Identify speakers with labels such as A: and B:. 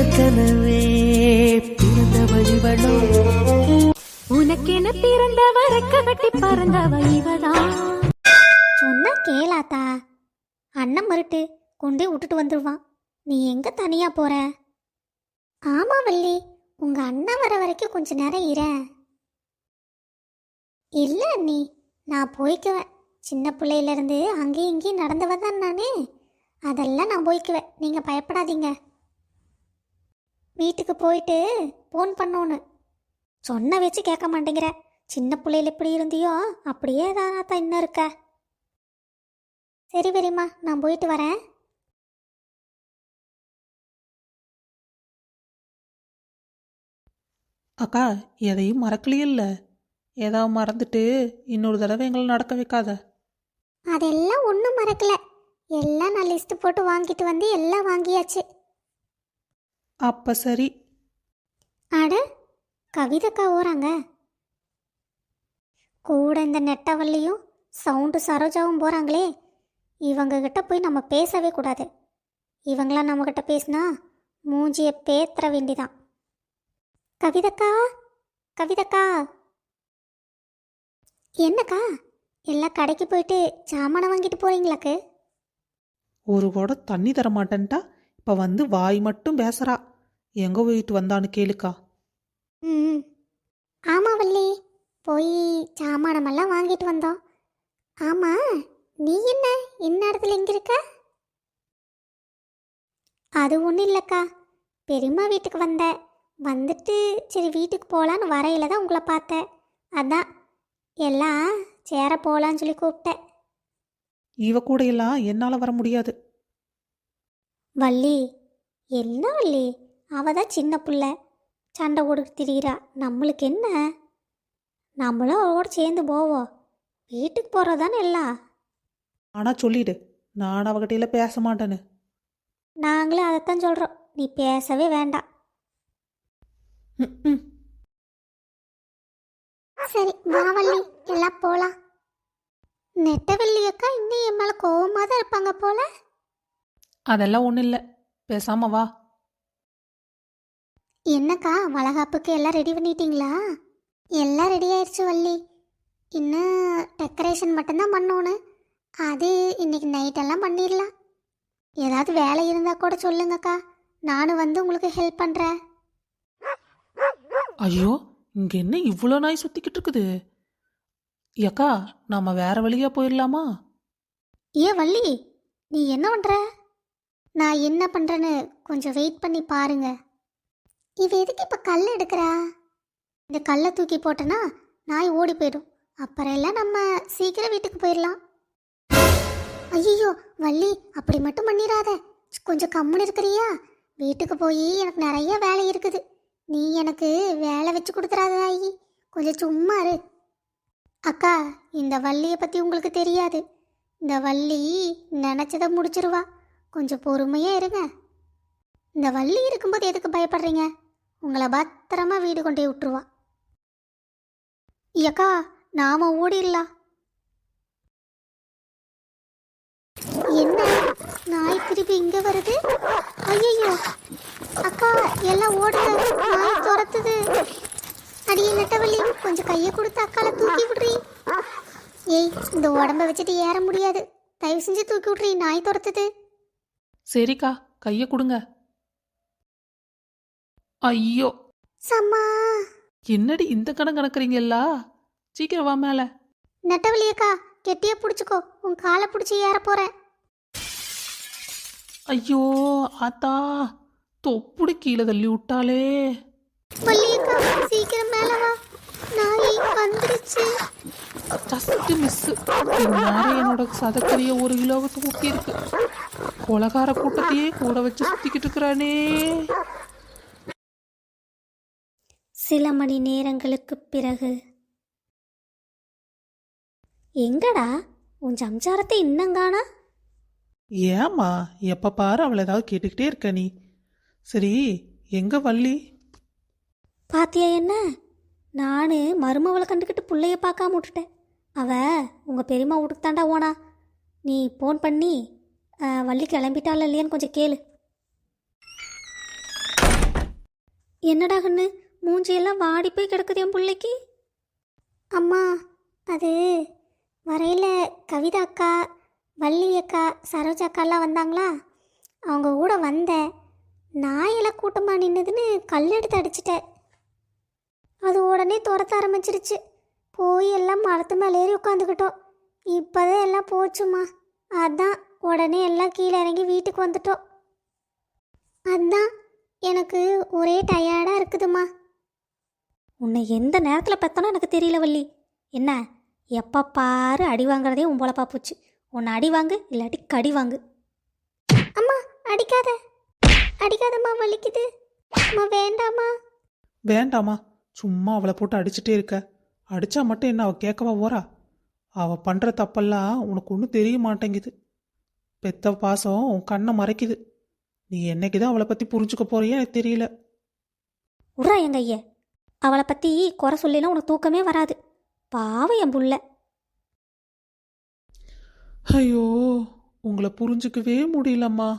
A: எனக்கெனவே பிறந்த வழிவளோ உனக்கென பிறந்தவ ரெக்க கட்டி பறந்தவ இவதான்.
B: சொன்னா கேளாத்தா, அண்ணன் மறுட்டு கொண்டே விட்டுட்டு வந்துடுவான். நீ எங்க தனியா போற? ஆமா வள்ளி, உங்க அண்ணன் வர வரைக்கும் கொஞ்ச நேரம் இரு. இல்ல அண்ணி, நான் போய்க்குவேன். சின்ன பிள்ளையிலேருந்து அங்கேயும் இங்கேயும் நடந்தவ தான் நானே, அதெல்லாம் நான் போய்க்குவேன். நீங்கள் பயப்படாதீங்க. வீட்டுக்கு போயிட்டு ஃபோன் பண்ணோன்னு சொன்ன வச்சு கேட்க மாட்டேங்கிற. சின்ன பிள்ளையில எப்படி இருந்தியோ அப்படியே தான் இன்னும் இருக்க. சரி பெரியம்மா, நான் போயிட்டு வரேன்.
C: அக்கா, எதையும் மறக்கலையே இல்லை? ஏதாவது மறந்துட்டு இன்னொரு தடவை எங்களை நடக்க வைக்காத.
B: அதெல்லாம் ஒன்றும் மறக்கல. எல்லாம் நான் லிஸ்ட்டு போட்டு வாங்கிட்டு வந்து எல்லாம் வாங்கியாச்சு.
C: அப்போ சரி.
B: அட, கவிதக்கா ஓறாங்க கூட. இந்த நெட்டவள்ளியும் சவுண்டு சரோஜாவும் போகிறாங்களே, இவங்ககிட்ட போய் நம்ம பேசவே கூடாது. இவங்களாம் நம்மக்கிட்ட பேசினா மூஞ்சியை பேத்துற வேண்டிதான். கவிதக்கா, கவிதக்கா. என்னக்கா, எல்லாம் கடைக்கு போயிட்டு சாமானை வாங்கிட்டு போகிறீங்களாக்கு?
C: ஒரு குடம் தண்ணி தர மாட்டேன்ட்டா, இப்போ வந்து வாய் மட்டும் பேசுறா. எங்கே போயிட்டு வந்தான்னு கேளுக்கா.
B: ம், ஆமாம் வள்ளி, போய் சாமானமெல்லாம் வாங்கிட்டு வந்தோம். ஆமாம், நீ என்ன இந்நேரத்தில் எங்கே இருக்க? அது ஒன்றும் இல்லைக்கா, பெரியம்மா வீட்டுக்கு வந்தேன். வந்துட்டு சரி வீட்டுக்கு போகலான்னு வரையில தான் உங்களை பார்த்தேன். அதான் எல்லாம் சேர போகலான்னு சொல்லி கூப்பிட்டேன்.
C: இவ கூட எல்லாம் என்னால் வர முடியாது.
B: வள்ளி, என்ன வள்ளி, அவ தான் சின்ன பிள்ளை, சண்டை ஓடுக்கு திரிகிறா. நம்மளுக்கு என்ன, நம்மளும் அவளோட சேர்ந்து போவோம். வீட்டுக்கு போகிறதானே எல்லாம்.
C: ஆனால் சொல்லிடு, நான் அவகிட்டையில பேச மாட்டேன்னு.
B: நாங்களும் அதைத்தான் சொல்கிறோம், நீ பேசவே வேண்டாம்.
C: ம்.
B: சரி வா வள்ளி, எல்லாம் போகலாம். நெட்டவள்ளி அக்கா இன்னும் என் மேலே கோவமாக தான் இருப்பாங்க போல.
C: அதெல்லாம் ஒன்றும் இல்லை, பேசாம வா.
B: என்னக்கா, வளகாப்புக்கு எல்லாம் ரெடி பண்ணிட்டீங்களா? எல்லாம் ரெடி ஆயிடுச்சு வள்ளி. இன்னும் டெக்கரேஷன் மட்டும்தான் பண்ணணும். அது இன்னைக்கு நைட்டெல்லாம் பண்ணிடலாம். ஏதாவது வேலை இருந்தால் கூட சொல்லுங்கக்கா, நானும் வந்து உங்களுக்கு ஹெல்ப் பண்ணுறேன்.
C: ஐயோ, இங்கே என்ன இவ்வளோ நாய் சுற்றிக்கிட்டு இருக்குது? ஏக்கா, நாம் வேற வழியாக போயிடலாமா?
B: ஏன் வள்ளி, நீ என்ன பண்ணுற? நான் என்ன பண்ணுறேன்னு கொஞ்சம் வெயிட் பண்ணி பாருங்க. இவ எதுக்கு இப்போ கல் எடுக்கிறா? இந்த கல்லை தூக்கி போட்டேன்னா நாய் ஓடி போயிடும். அப்புறம் எல்லாம் நம்ம சீக்கிரம் வீட்டுக்கு போயிடலாம். ஐயோ வள்ளி, அப்படி மட்டும் பண்ணிடாத. கொஞ்சம் கம்முன்னு இருக்கிறியா? வீட்டுக்கு போய் எனக்கு நிறைய வேலை இருக்குது. நீ எனக்கு வேலை வச்சு கொடுத்துறாத ஆயி, கொஞ்சம் சும்மா இரு. அக்கா, இந்த வள்ளியை பற்றி உங்களுக்கு தெரியாது. இந்த வள்ளி நினச்சதை முடிச்சிருவா. கொஞ்சம் பொறுமையாக இருங்க. இந்த வள்ளி இருக்கும்போது எதுக்கு பயப்படுறீங்க? உங்களை பத்திரமா வீடு கொண்டே விட்டுருவா. அக்கா, நாம ஓடிடலாம். என்ன, நாய் திருப்பி இங்கே வருது? ஐயோ அக்கா, எல்லாம் ஓடுங்க, நாய் துரத்துது. அடியே நெட்டவள்ளி, கொஞ்சம் கையை கொடுத்து அக்கால தூக்கி விடுறீ. ஏய், இந்த உடம்ப வச்சுட்டு ஏற முடியாது, தயவு செஞ்சு தூக்கி விட்றீ, நாய் துரத்துது.
C: சரிக்கா, கையை கொடுங்க. ஐயோ
B: சம்மா,
C: என்னடி இந்த கணக்கு கணக்குறீங்களா? சீக்கிரம் வா மேலே.
B: நெட்டவள்ளி அக்கா, கெட்டியா பிடிச்சிக்கோ, உன் காலை பிடிச்சி ஏற போறேன்.
C: ஐயோ ஆத்தா, தொப்புடி கீழே தள்ளி விட்டாலே.
B: வள்ளி அக்கா, சீக்கிரம் மேல வா, நாய் வந்துருச்சு.
C: Just miss. இந்நேரம் என்னோட சதக்கரிய 1 கிலோவை தூக்கி இருக்கு. கொலகார கூட்டத்தையே கூட வச்சு சுத்திக்கிட்டு இருக்கிறானே.
B: சில மணி நேரங்களுக்கு பிறகு. எங்கடா உன் சம்சாரத்தை இன்னும் காணா?
C: ஏம்மா, எப்ப பாரு அவளை ஏதாவது கேட்டுக்கிட்டே இருக்க நீ. சரி, எங்க வள்ளி?
B: பாத்தியா என்ன, நான் மருமவளை கண்டுக்கிட்டு பிள்ளைய பார்க்காம விட்டுட்டேன். அவ உங்கள் பெரியம்மா வீட்டுக்கு தாண்டா ஓனா. நீ ஃபோன் பண்ணி வள்ளி கிளம்பிட்டால இல்லையான்னு கொஞ்சம் கேளு. என்னடா கண்ணு மூஞ்சியெல்லாம் வாடி போய் கிடக்குது என் பிள்ளைக்கு. அம்மா அது வரையில் கவிதா அக்கா, வள்ளி அக்கா, சரோஜா அக்காலாம் வந்தாங்களா, அவங்க கூட வந்தேன். நாயெல்லாம் கூட்டமாக நின்றுதுன்னு கல் எடுத்து அடிச்சிட்டேன். அது உடனே துரத்த ஆரம்பிச்சிருச்சு. போய் எல்லாம் மரத்து மேலே ஏறி உட்காந்துக்கிட்டோம். இப்போதான் எல்லாம் போச்சுமா. அதான் உடனே எல்லாம் கீழே இறங்கி வீட்டுக்கு வந்துட்டோம். அதான் எனக்கு ஒரே டயர்டாக இருக்குதுமா. உன்னை எந்த நேரத்தில் பார்த்தோன்னா எனக்கு தெரியல வள்ளி. என்ன எப்போ பாரு அடி வாங்குறதே உன் பொழப்பா போச்சு. உன்னை அடி வாங்கு இல்லாட்டி கடி வாங்கு. அம்மா அடிக்காத, அடிக்காதம்மா, வலிக்குது. அம்மா வேண்டாமா.
C: வேண்டாமா, சும்மா அவளை போட்டு அடிச்சுட்டே இருக்க. அடிச்சா மட்டும் என்ன அவள் கேட்கவா போறா? அவள் பண்ணுற தப்பெல்லாம் உனக்கு ஒன்றும் தெரிய மாட்டேங்குது. பெத்த பாசம் உன் கண்ணை மறைக்குது. நீ என்னைக்கு தான் அவளை பற்றி புரிஞ்சுக்க போறியா எனக்கு தெரியல.
B: உட்றா எங்க ஐய, அவளை பற்றி குறை சொல்லினா உனக்கு தூக்கமே வராது. பாவம் என் புள்ள.
C: ஐயோ, உங்களை புரிஞ்சுக்கவே முடியலம்மா.